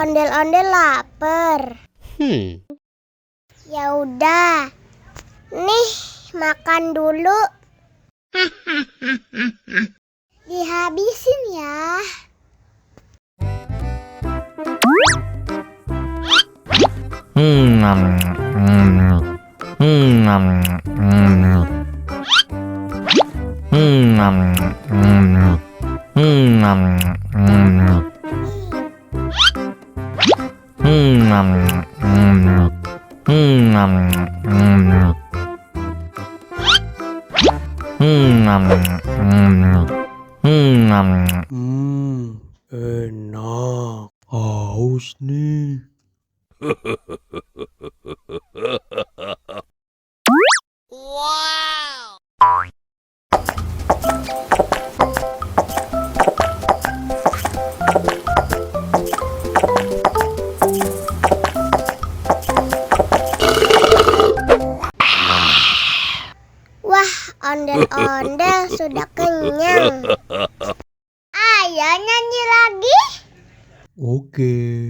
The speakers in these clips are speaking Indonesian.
Ondel-ondel lapar. Ya udah. Nih, makan dulu. Dihabisin ya. Enak. Haus nih. Wah, ondel-ondel sudah kenyang. Ayo nyanyi lagi. Oke.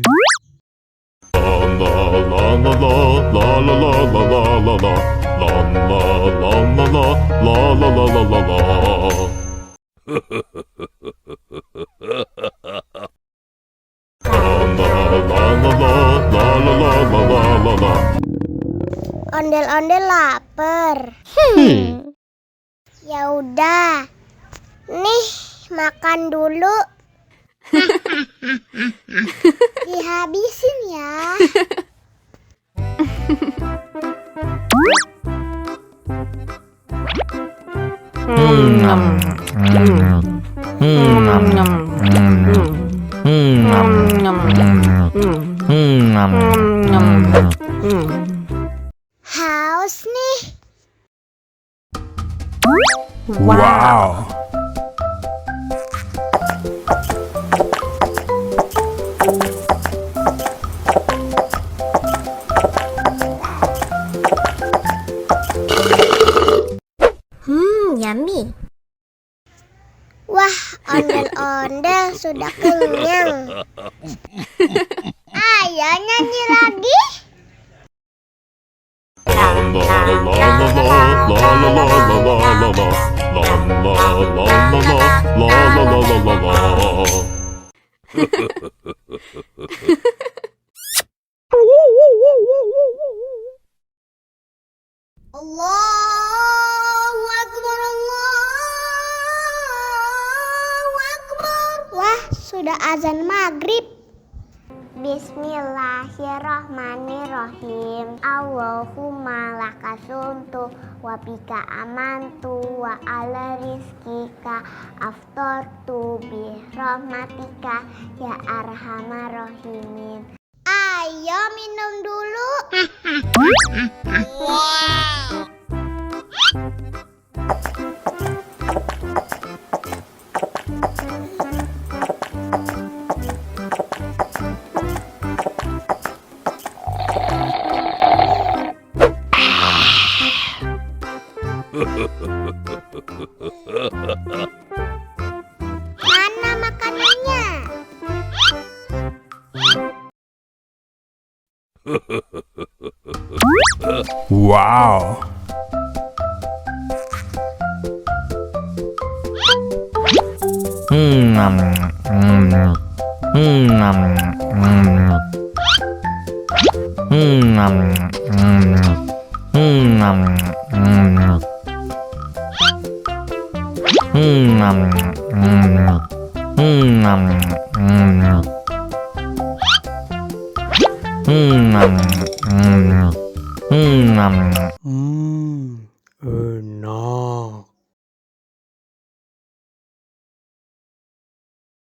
Ondel-ondel lapar. Ya udah. Nih, makan dulu. Dihabisin ya. Haus nih. Wow. Yummy. Wah, ondel-ondel sudah kenyang. Ayo nyanyi lagi. Allahu Akbar, Allahu Akbar. Wah, sudah azan maghrib. Bismillahirrahmanirrahim. Allahumma lakasumtu wa bika amantu wa ala rizkika aftartu bi rahmatika ya arhamar rahimin. Ayo minum dulu. Wow. Mana makanannya? Wow.